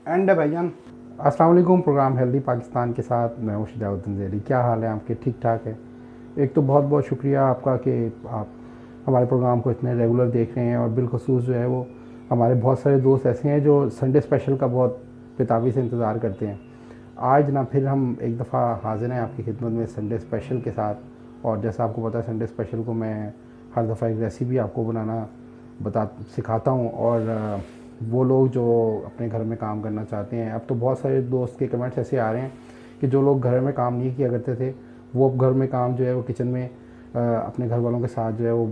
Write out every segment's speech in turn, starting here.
And है भाईजान। अस्सलाम वालेकुम। प्रोग्राम हेल्दी पाकिस्तान के साथ मैं हूं शिजाउद्दीन ज़ेरी। क्या हाल है आपके? ठीक ठाक है। एक तो बहुत बहुत शुक्रिया आपका कि आप हमारे प्रोग्राम को इतने रेगुलर देख रहे हैं, और बिलखसूस जो है वो हमारे बहुत सारे दोस्त ऐसे हैं जो संडे स्पेशल का बहुत बेताबी से इंतज़ार करते हैं। आज ना फिर हम एक दफ़ा हाजिर हैं आपकी खिदमत में संडे स्पेशल के साथ। और जैसा आपको पता है, संडे स्पेशल को मैं हर दफ़ा एक रेसिपी आपको बनाना सिखाता हूँ। और वो लोग जो अपने घर में काम करना चाहते हैं, अब तो बहुत सारे दोस्त के कमेंट्स ऐसे आ रहे हैं कि जो लोग घर में काम नहीं किया करते थे वो अब घर में काम जो है वो किचन में अपने घर वालों के साथ जो है वो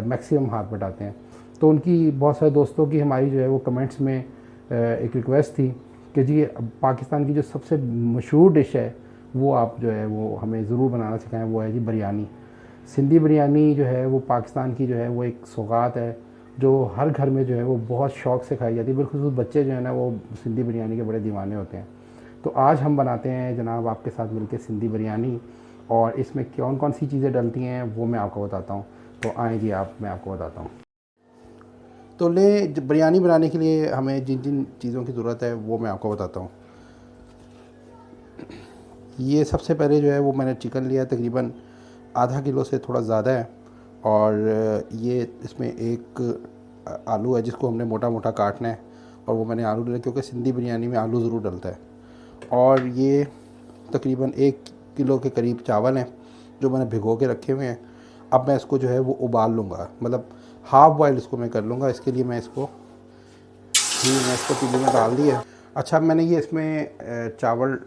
मैक्सिमम हाथ बटाते हैं। तो उनकी बहुत सारे दोस्तों की हमारी जो है वो कमेंट्स में एक रिक्वेस्ट थी कि जी पाकिस्तान की जो सबसे मशहूर डिश है वो आप जो है वो हमें ज़रूर बनाना सिखाएं। वो है जी बिरयानी। सिंधी बिरयानी जो है वो पाकिस्तान की जो है वो एक सौगात है जो हर घर में जो है वो बहुत शौक़ से खाई जाती है। बिलखुसूस बच्चे जो है ना वो सिंधी बिरयानी के बड़े दीवाने होते हैं। तो आज हम बनाते हैं जनाब आपके साथ मिलकर सिंधी बिरयानी, और इसमें कौन कौन सी चीज़ें डलती हैं वो मैं आपको बताता हूँ। तो आएँ जी आप, मैं आपको बताता हूँ। तो बिरयानी बनाने के लिए हमें जिन जिन चीज़ों की ज़रूरत है वो मैं आपको बताता हूँ। ये सबसे पहले जो है वो मैंने चिकन लिया, तकरीबन आधा किलो से थोड़ा ज़्यादा है। और ये इसमें एक आलू है जिसको हमने मोटा मोटा काटना है, और वो मैंने आलू लिया क्योंकि सिंधी बिरयानी में आलू ज़रूर डलता है। और ये तकरीबन 1 किलो के करीब चावल हैं जो मैंने भिगो के रखे हुए हैं। अब मैं इसको जो है वो उबाल लूँगा, मतलब हाफ़ बॉयल इसको मैं कर लूँगा। इसके लिए मैं इसको पतीले में डाल दिया। अच्छा, अब मैंने ये इसमें चावल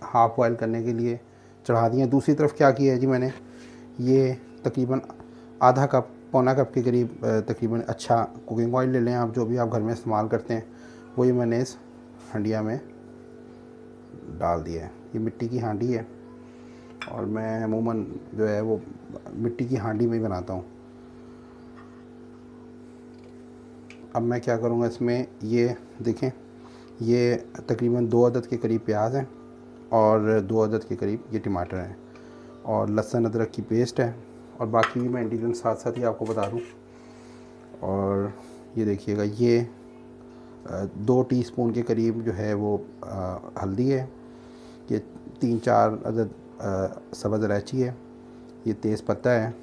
हाफ़ बॉयल करने के लिए चढ़ा दिए। दूसरी तरफ क्या किया है जी, मैंने ये तकरीबन आधा कप पौना कप के करीब तकरीबन अच्छा कुकिंग ऑयल ले लें आप, जो भी आप घर में इस्तेमाल करते हैं वो ये मैंने इस हंडिया में डाल दिया है। ये मिट्टी की हांडी है और मैं अमूमन जो है वो मिट्टी की हांडी में ही बनाता हूँ। अब मैं क्या करूँगा इसमें, ये देखें, ये तकरीबन 2 अदद के करीब प्याज हैं और 2 अदद के करीब ये टमाटर हैं, और लहसुन अदरक की पेस्ट है, और बाकी भी मैं इंग्रेडिएंट साथ साथ ही आपको बता दूँ। और ये देखिएगा, ये 2 टीस्पून के करीब जो है वो हल्दी है, ये 3-4 अदद सब्ज़ इलायची है, ये तेज़ पत्ता है,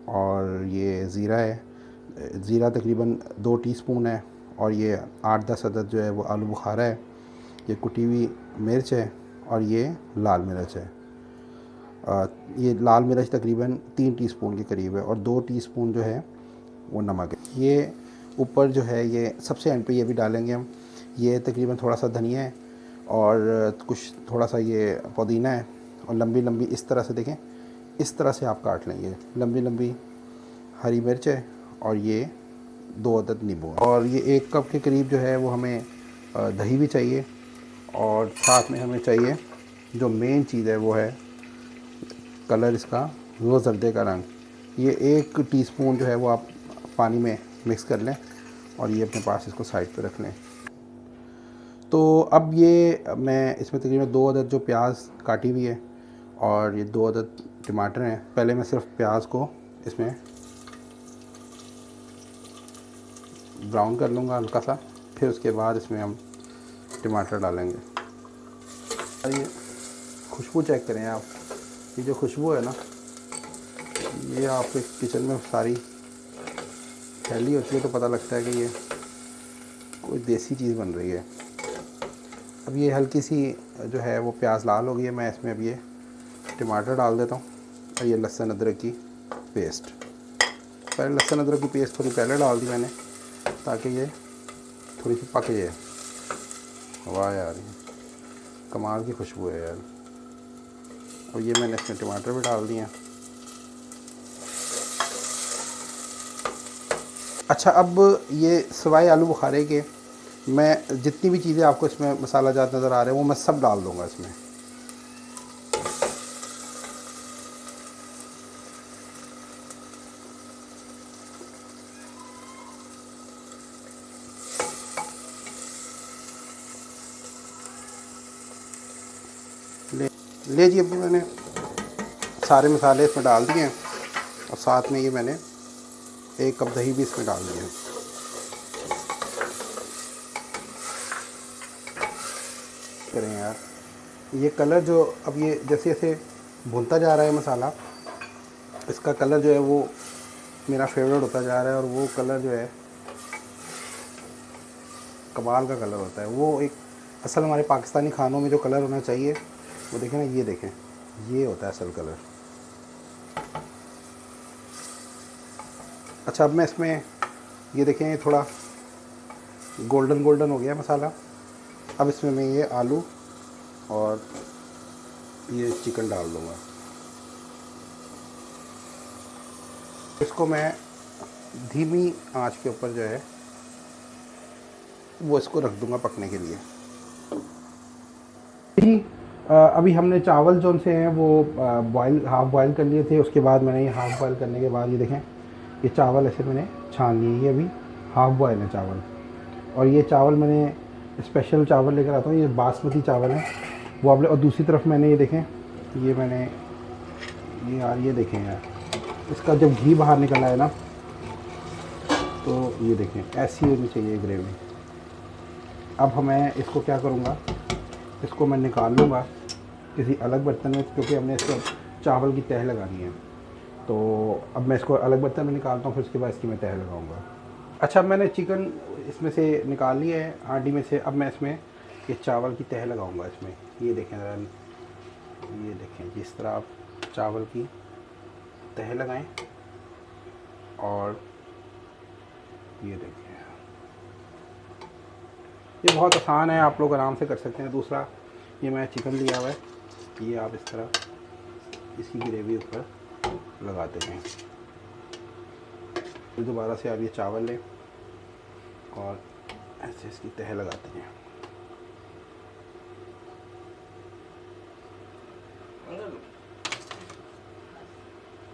और ये ज़ीरा है। ज़ीरा तकरीबन 2 टीस्पून है, और ये 8-10 अदद जो है वो आलू बुखारा है, ये कुटी हुई मिर्च है, और ये लाल मिर्च है। ये लाल मिर्च तकरीबन 3 टीस्पून के करीब है, और 2 टीस्पून जो है वो नमक है। ये ऊपर जो है ये सबसे एंड पे ये भी डालेंगे हम। ये तकरीबन थोड़ा सा धनिया है, और कुछ थोड़ा सा ये पुदीना है, और लंबी लंबी इस तरह से देखें, इस तरह से आप काट लेंगे। लंबी लंबी हरी मिर्च है, और ये 2 अदद नींबू है, और ये 1 कप के करीब जो है वो हमें दही भी चाहिए। और साथ में हमें चाहिए जो मेन चीज़ है वो है कलर, इसका रोज़ जर्दे का रंग। ये 1 टीस्पून जो है वो आप पानी में मिक्स कर लें, और ये अपने पास इसको साइड पे रख लें। तो अब ये मैं इसमें तकरीबन 2 अदद जो प्याज काटी हुई है, और ये 2 अदद टमाटर हैं। पहले मैं सिर्फ प्याज को इसमें ब्राउन कर लूँगा हल्का सा, फिर उसके बाद इसमें हम टमाटर डालेंगे। ये खुशबू चेक करें आप, ये जो खुशबू है ना, ये आपके किचन में सारी फैली होती है तो पता लगता है कि ये कोई देसी चीज़ बन रही है। अब ये हल्की सी जो है वो प्याज लाल हो गई है, मैं इसमें अब ये टमाटर डाल देता हूँ, और ये लहसुन अदरक की पेस्ट। पहले लहसुन अदरक की पेस्ट थोड़ी पहले डाल दी मैंने, ताकि ये थोड़ी सी पक जाए। वाह यार, ये कमाल की खुशबू है यार। अब ये मैंने इसमें टमाटर भी डाल दिए हैं। अच्छा, अब ये सिवाय आलू बुखारे के मैं जितनी भी चीज़ें आपको इसमें मसाला जात नज़र आ रहे हैं वो मैं सब डाल दूँगा इसमें। ले जी, अभी मैंने सारे मसाले इसमें डाल दिए हैं, और साथ में ये मैंने 1 कप दही भी इसमें डाल दिया है। करें यार। ये कलर जो अब ये जैसे जैसे भुनता जा रहा है मसाला, इसका कलर जो है वो मेरा फेवरेट होता जा रहा है। और वो कलर जो है कमाल का कलर होता है। वो एक असल हमारे पाकिस्तानी खानों में जो कलर होना चाहिए वो देखें ना, ये देखें, ये होता है असल कलर। अच्छा, अब मैं इसमें ये देखें, ये थोड़ा गोल्डन गोल्डन हो गया मसाला। अब इसमें मैं ये आलू और ये चिकन डाल दूँगा। इसको मैं धीमी आंच के ऊपर जो है वो इसको रख दूँगा पकने के लिए। जी, अभी हमने चावल जो से हैं वो बॉयल, हाफ़ बॉयल कर लिए थे। उसके बाद मैंने ये हाफ़ बॉयल करने के बाद ये देखें, ये चावल ऐसे मैंने छान लिए। ये अभी हाफ़ बॉयल है चावल। और ये चावल मैंने स्पेशल चावल लेकर आता हूँ, ये बासमती चावल है वो आप। और दूसरी तरफ मैंने ये देखें, ये मैंने ये यार, ये देखें यार, इसका जब घी बाहर निकल आए ना, तो ये देखें ऐसी होनी चाहिए ग्रेवी। अब मैं इसको क्या करूँगा, इसको मैं निकाल लूँगा किसी अलग बर्तन में, क्योंकि हमने इसको चावल की तह लगानी है। तो अब मैं इसको अलग बर्तन में निकालता हूँ, फिर उसके बाद इसकी मैं तह लगाऊँगा। अच्छा, अब मैंने चिकन इसमें से निकाल लिया है हांडी में से। अब मैं इसमें ये चावल की तह लगाऊँगा इसमें। ये देखें ज़रा, ये देखें, जिस तरह आप चावल की तह लगाएं, और ये देखें, ये बहुत आसान है, आप लोग आराम से कर सकते हैं। दूसरा, ये मैं चिकन लिया हुआ है, ये आप इस तरह इसकी ग्रेवी ऊपर लगाते हैं। फिर दोबारा से आप ये चावल लें और ऐसे इसकी तह लगाते हैं।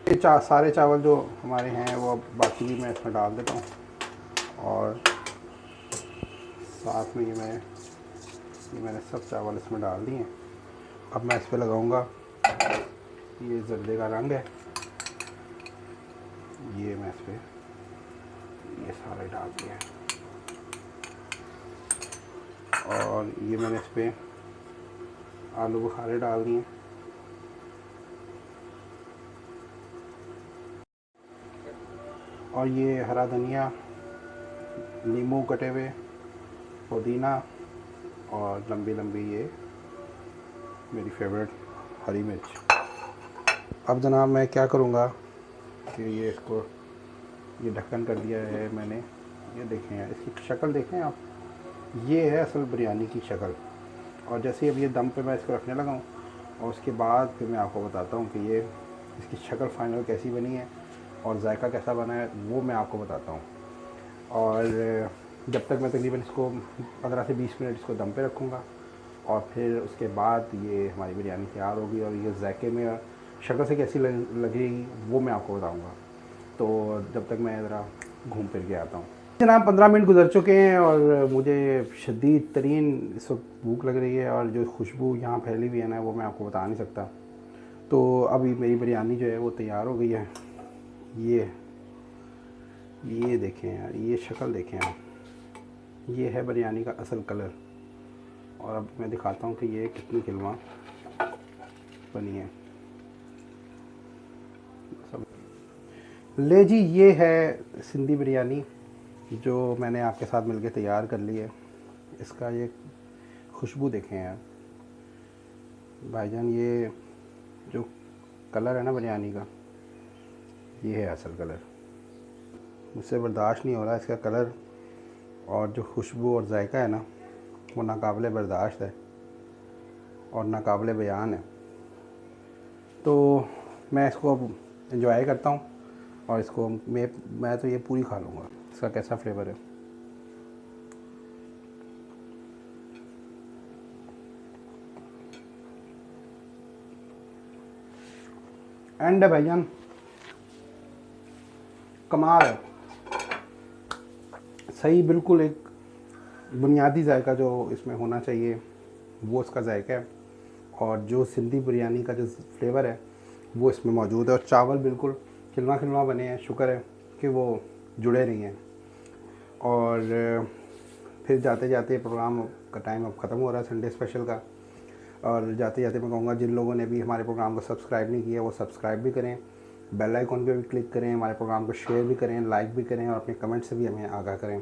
ये सारे चावल जो हमारे हैं वो बाकी भी मैं इसमें डाल देता हूँ। और साथ में ये मैंने सब चावल इसमें डाल दिए हैं। अब मैं इस पर लगाऊंगा, ये जर्दे का रंग है, ये मैं इस पर ये सारे डाल दिया। और ये मैंने इस पर आलू बुखारे डाल दिए। और ये हरा धनिया, नींबू कटे हुए, पुदीना, और लंबी लंबी ये मेरी फेवरेट हरी मिर्च। अब जनाब मैं क्या करूँगा कि ये इसको, ये ढक्कन कर दिया है मैंने। ये देखें यार, इसकी शक्ल देखें आप, ये है असल बिरयानी की शक्ल। और जैसे अब ये दम पे मैं इसको रखने लगा हूँ, और उसके बाद फिर मैं आपको बताता हूँ कि ये इसकी शक्ल फाइनल कैसी बनी है और जायका कैसा बना है, वो मैं आपको बताता हूँ। और जब तक मैं तकरीबन इसको 15 से 20 मिनट इसको दम पे रखूँगा, और फिर उसके बाद ये हमारी बिरयानी तैयार होगी। और ये जायके में और शक्ल से कैसी लगेगी वो मैं आपको बताऊँगा। तो जब तक मैं ज़रा घूम फिर के आता हूँ। जनाब 15 मिनट गुजर चुके हैं और मुझे शदीद तरीन इस वक्त भूख लग रही है, और जो खुशबू यहाँ फैली हुई है ना, वो मैं आपको बता नहीं सकता। तो अभी मेरी बिरयानी जो है वो तैयार हो गई है। ये देखें यार, ये शक्ल देखें आप, ये है बिरयानी का असल कलर। और अब मैं दिखाता हूँ कि ये कितनी खिलवा बनी है। ले जी, ये है सिंधी बिरयानी जो मैंने आपके साथ मिलके तैयार कर ली है। इसका ये खुशबू देखें यार भाईजान, ये जो कलर है ना बिरयानी का, ये है असल कलर। मुझसे बर्दाश्त नहीं हो रहा इसका कलर, और जो खुशबू और जायका है ना, वो नाकाबिले बर्दाश्त है और नाकाबिले बयान है। तो मैं इसको अब एंजॉय करता हूँ, और इसको मैं तो ये पूरी खा लूँगा। इसका कैसा फ्लेवर है, एंड है भाईजान, कमाल है। सही, बिल्कुल एक बुनियादी जायका जो इसमें होना चाहिए वो इसका जायका है, और जो सिंधी बिरयानी का जो फ्लेवर है वो इसमें मौजूद है। और चावल बिल्कुल खिलवा खिलवा बने हैं, शुक्र है कि वो जुड़े नहीं हैं। और फिर जाते जाते प्रोग्राम का टाइम अब ख़त्म हो रहा है संडे स्पेशल का। और जाते जाते मैं कहूँगा जिन लोगों ने भी हमारे प्रोग्राम को सब्सक्राइब नहीं किया वो सब्सक्राइब भी करें, बेल आइकॉन पे भी क्लिक करें, हमारे प्रोग्राम को शेयर भी करें, लाइक भी करें और अपने कमेंट से भी हमें आगाह करें।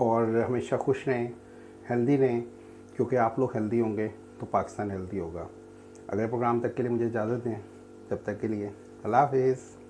और हमेशा खुश रहें, हेल्दी रहें, क्योंकि आप लोग हेल्दी होंगे तो पाकिस्तान हेल्दी होगा। अगले प्रोग्राम तक के लिए मुझे इजाज़त दें, तब तक के लिए अल्लाह हाफ़िज़।